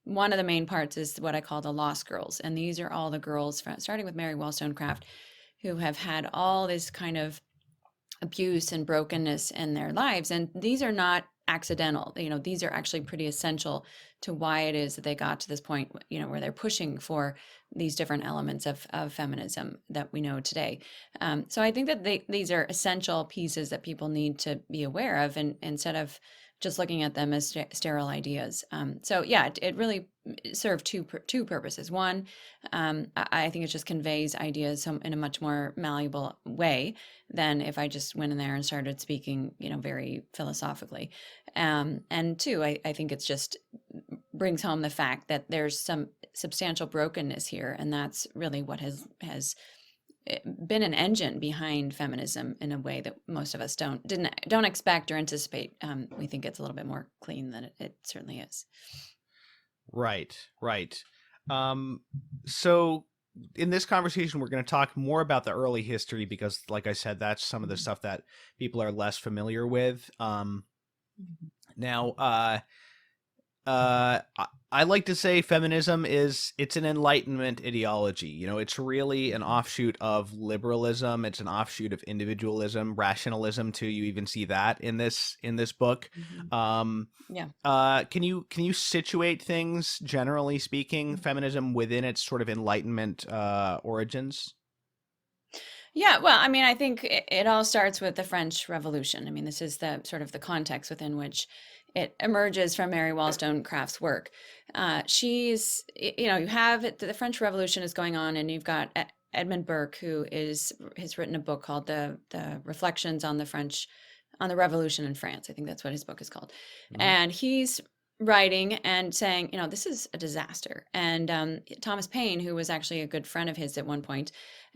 one of the main parts is what I call the lost girls. And these are all the girls, starting with Mary Wollstonecraft, who have had all this kind of abuse and brokenness in their lives. And these are not accidental. These are actually pretty essential to why it is that they got to this point, where they're pushing for these different elements of feminism that we know today. So I think that these are essential pieces that people need to be aware of, and instead of just looking at them as sterile ideas. So yeah, it really served two purposes. One, I think it just conveys ideas in a much more malleable way than if I just went in there and started speaking, very philosophically. And two, I think it's just brings home the fact that there's some substantial brokenness here, and that's really what has been an engine behind feminism in a way that most of us don't expect or anticipate. We think it's a little bit more clean than it certainly is. Right, right. So in this conversation, we're going to talk more about the early history because, like I said, that's some of the stuff that people are less familiar with. Now, I like to say feminism it's an Enlightenment ideology. It's really an offshoot of liberalism. It's an offshoot of individualism, rationalism too. You even see that in this book. Yeah. Can you situate things, generally speaking, feminism within its sort of Enlightenment origins? Yeah, well, I mean, I think it all starts with the French Revolution. I mean, this is the sort of the context within which it emerges from Mary Wollstonecraft's work. You have the French Revolution is going on, and you've got Edmund Burke, who has written a book called the Reflections on the Revolution in France. I think that's what his book is called, and he's writing and saying, this is a disaster. And Thomas Paine, who was actually a good friend of his at one point,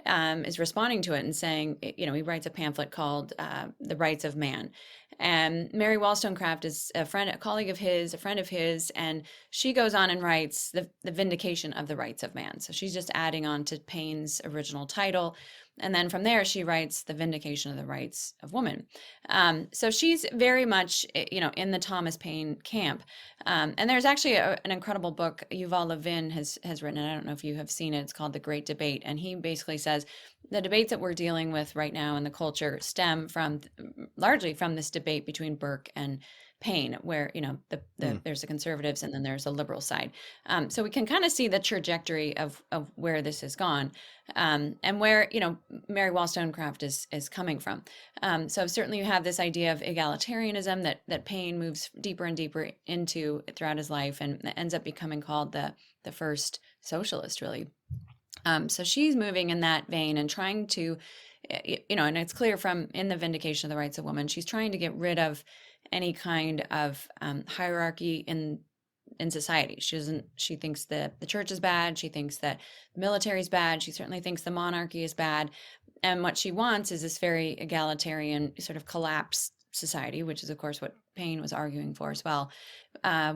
is responding to it and saying, he writes a pamphlet called The Rights of Man. And Mary Wollstonecraft is a colleague of his, a friend of his, and she goes on and writes the Vindication of the Rights of Man. So she's just adding on to Paine's original title. And then from there, she writes The Vindication of the Rights of Woman. So she's very much, in the Thomas Paine camp. And there's actually an incredible book Yuval Levin has written, and I don't know if you have seen it. It's called The Great Debate. And he basically says the debates that we're dealing with right now in the culture stem largely from this debate between Burke and Paine, where there's the conservatives and then there's a liberal side. So we can kind of see the trajectory of where this has gone, and where Mary Wollstonecraft is coming from. So certainly you have this idea of egalitarianism that Paine moves deeper and deeper into throughout his life, and ends up becoming called the first socialist, really. So she's moving in that vein and trying to, and it's clear from in the Vindication of the Rights of Women, she's trying to get rid of any kind of hierarchy in society. She thinks that the church is bad. She thinks that the military is bad. She certainly thinks the monarchy is bad. And what she wants is this very egalitarian sort of collapsed society, which is of course what Paine was arguing for as well,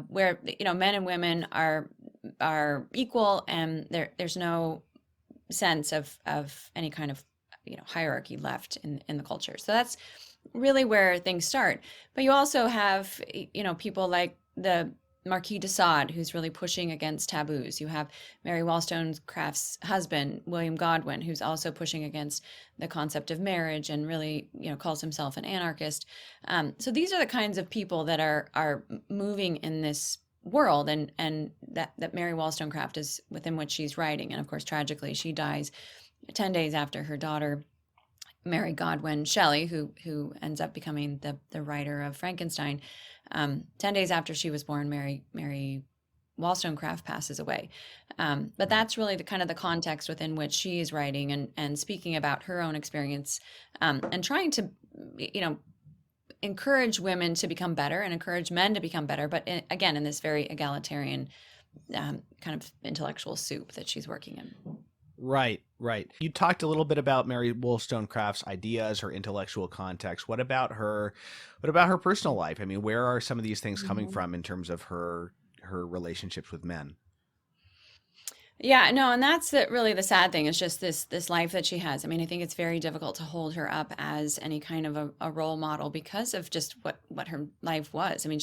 where men and women are equal, and there's no sense of any kind of hierarchy left in the culture. So that's really where things start. But you also have people like the Marquis de Sade, who's really pushing against taboos. You have Mary Wollstonecraft's husband, William Godwin, who's also pushing against the concept of marriage and really, calls himself an anarchist. So these are the kinds of people that are moving in this world, and that Mary Wollstonecraft is within which she's writing. And of course, tragically, she dies 10 days after her daughter, Mary Godwin Shelley, who ends up becoming the writer of Frankenstein. 10 days after she was born, Mary Wollstonecraft passes away. But that's really the kind of the context within which she is writing and speaking about her own experience, and trying to, encourage women to become better and encourage men to become better. But again, in this very egalitarian kind of intellectual soup that she's working in. Right, right. You talked a little bit about Mary Wollstonecraft's ideas, her intellectual context. What about her personal life? I mean, where are some of these things coming from in terms of her relationships with men? Yeah, no, and that's really the sad thing, is just this life that she has. I mean, I think it's very difficult to hold her up as any kind of a role model because of just what her life was. I mean,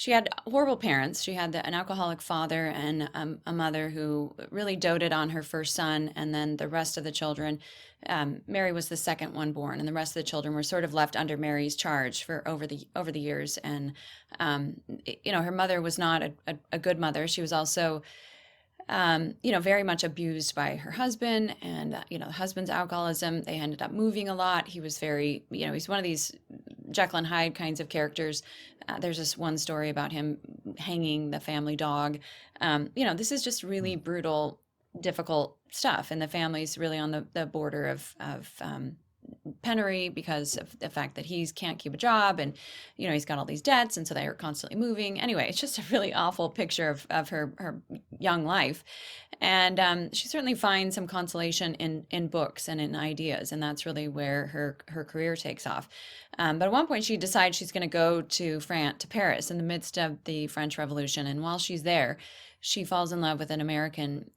she had horrible parents. She had an alcoholic father and a mother who really doted on her first son, and then the rest of the children. Mary was the second one born, and the rest of the children were sort of left under Mary's charge for over the years. And her mother was not a good mother. She was also very much abused by her husband and, the husband's alcoholism. They ended up moving a lot. He was very, he's one of these Jekyll and Hyde kinds of characters. There's this one story about him hanging the family dog. This is just really brutal, difficult stuff. And the family's really on the border of penury because of the fact that he can't keep a job, and he's got all these debts, and so they are constantly moving. Anyway, it's just a really awful picture of her young life. And she certainly finds some consolation in books and in ideas, and that's really where her career takes off. But at one point she decides she's going to go to Paris in the midst of the French Revolution, and while she's there she falls in love with an American.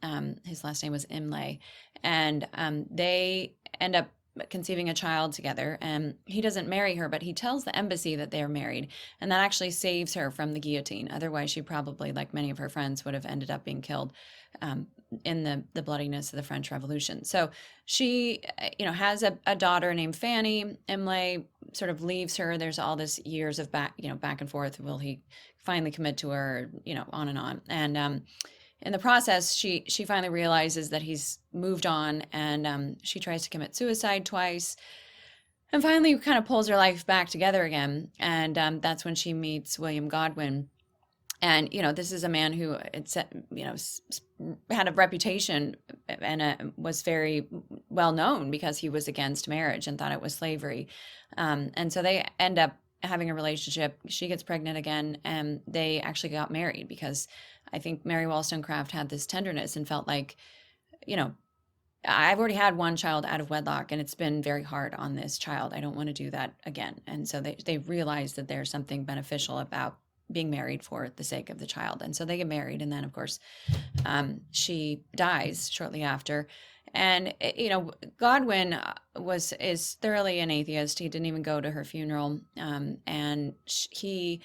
His last name was Imlay, and they end up conceiving a child together. And he doesn't marry her, but he tells the embassy that they're married, and that actually saves her from the guillotine. Otherwise she probably, like many of her friends, would have ended up being killed in the bloodiness of the French Revolution. So she has a daughter named Fanny. Imlay sort of leaves her. There's all this years of back and forth. Will he finally commit to her, on and on. And in the process, she finally realizes that he's moved on, and she tries to commit suicide twice, and finally kind of pulls her life back together again. And that's when she meets William Godwin. And this is a man who had a reputation and was very well known because he was against marriage and thought it was slavery. And so they end up having a relationship. She gets pregnant again, and they actually got married because I think Mary Wollstonecraft had this tenderness and felt like, I've already had one child out of wedlock, and it's been very hard on this child. I don't want to do that again. And so they realized that there's something beneficial about being married for the sake of the child. And so they get married. And then, of course, she dies shortly after. And, Godwin is thoroughly an atheist. He didn't even go to her funeral. And he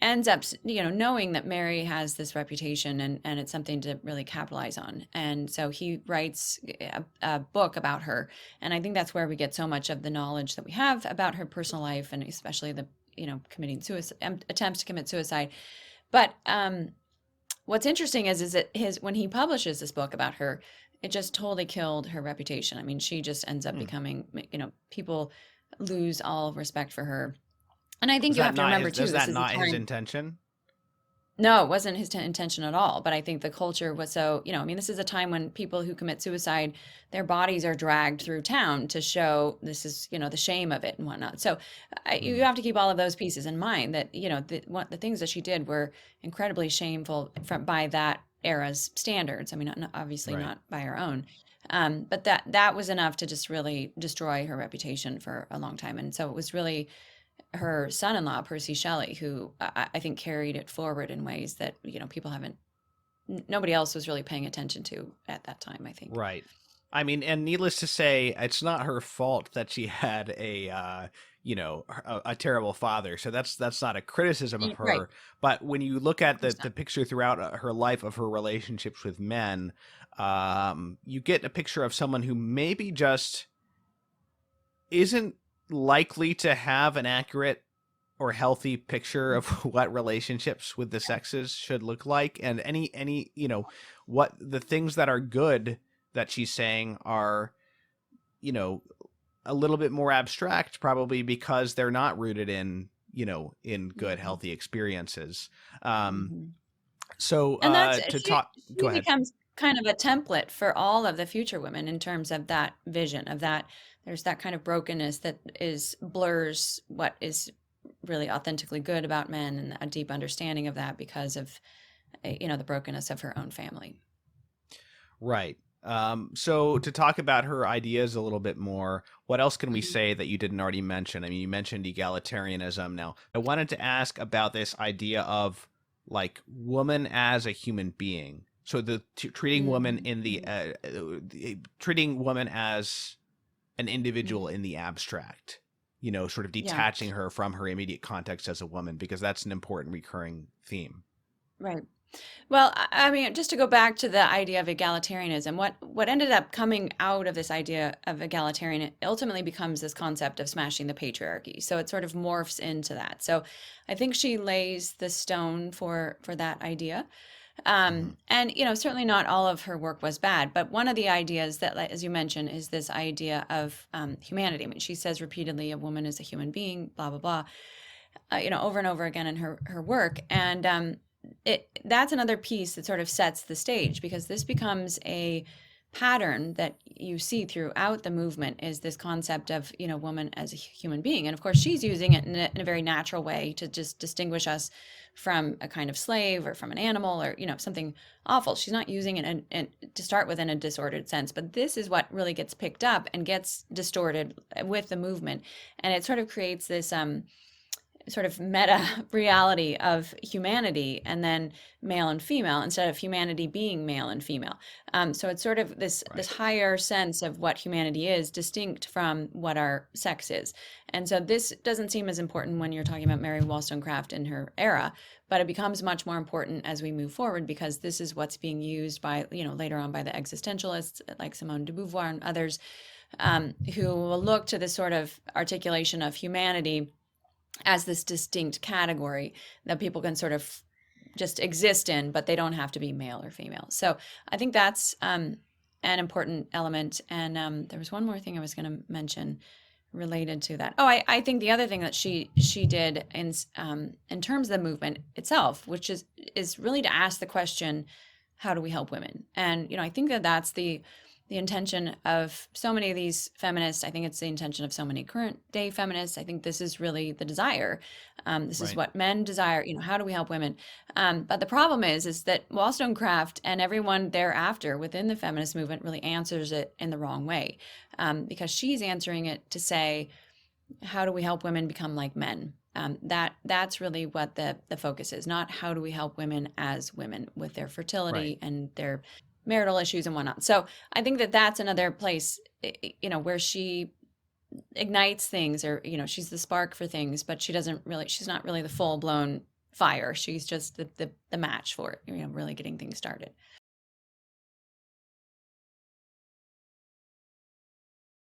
ends up, knowing that Mary has this reputation, and it's something to really capitalize on. And so he writes a book about her. And I think that's where we get so much of the knowledge that we have about her personal life, and especially the, committing suicide, attempts to commit suicide. But what's interesting is that when he publishes this book about her, it just totally killed her reputation. I mean, she just ends up becoming, people lose all respect for her. And I think you have to remember too, is this that is not a his time. intention? No, it wasn't his intention at all. But I think the culture was so, this is a time when people who commit suicide, their bodies are dragged through town to show this is, the shame of it and whatnot. So you have to keep all of those pieces in mind that, the things that she did were incredibly shameful by that era's standards. I mean, obviously Right. not by our own. But that was enough to just really destroy her reputation for a long time. And so it was really her son-in-law, Percy Shelley, who I think carried it forward in ways that, nobody else was really paying attention to at that time, I think. Right. I mean, and needless to say, it's not her fault that she had a terrible father. So that's not a criticism of Right. her. But when you look at Of course the not. picture throughout her life of her relationships with men, you get a picture of someone who maybe just isn't likely to have an accurate or healthy picture of what relationships with the sexes should look like. And any what the things that are good that she's saying are a little bit more abstract, probably because they're not rooted in in good Mhm. healthy experiences. Mhm. So And that's to she talk, go she ahead. becomes kind of a template for all of the future women in terms of that vision of that there's that kind of brokenness that is blurs what is really authentically good about men, and a deep understanding of that because of the brokenness of her own family. Right. So to talk about her ideas a little bit more, what else can we Mhm. say that you didn't already mention? I mean, you mentioned egalitarianism. Now, I wanted to ask about this idea of like woman as a human being. So treating woman Mhm. in Mhm. treating woman as an individual Mhm. in the abstract. sort of Yeah. detaching her from her immediate context as a woman, because that's an important recurring theme. Right. Well, I mean, just to go back to the idea of egalitarianism, what ended up coming out of this idea of egalitarian it ultimately becomes this concept of smashing the patriarchy. So it sort of morphs into that. So I think she lays the stone for that idea. Hmm. And certainly not all of her work was bad, but one of the ideas that, like, as you mentioned, is this idea of humanity. I mean, she says repeatedly, "A woman is a human being," blah blah blah, over and over again in her work, and that's another piece that sort of sets the stage, because this becomes a pattern that you see throughout the movement, is this concept of woman as a human being. And of course she's using it in a very natural way to just distinguish us from a kind of slave or from an animal or something awful. She's not using it to start with in a disordered sense, but this is what really gets picked up and gets distorted with the movement, and it sort of creates this sort of meta reality of humanity, and then male and female instead of humanity being male and female. So it's sort of this Right. higher sense of what humanity is, distinct from what our sex is. And so this doesn't seem as important when you're talking about Mary Wollstonecraft in her era, but it becomes much more important as we move forward, because this is what's being used by later on by the existentialists like Simone de Beauvoir and others, who will look to this sort of articulation of humanity as this distinct category that people can sort of just exist in, but they don't have to be male or female. So I think that's an important element. And there was one more thing I was going to mention related to that. Oh, I think the other thing that she did in terms of the movement itself, which is really to ask the question, how do we help women? And I think that that's the intention of so many of these feminists. I think it's the intention of so many current day feminists. I think this is really the desire. This is Right. what men desire. How do we help women? But the problem is that Wollstonecraft and everyone thereafter within the feminist movement really answers it in the wrong way, because she's answering it to say, how do we help women become like men? That's really what the focus is, not how do we help women as women with their Right. fertility and their marital issues and whatnot. So I think that that's another place, where she ignites things, or she's the spark for things, but she's not really the full blown fire. She's just the match for it, really getting things started.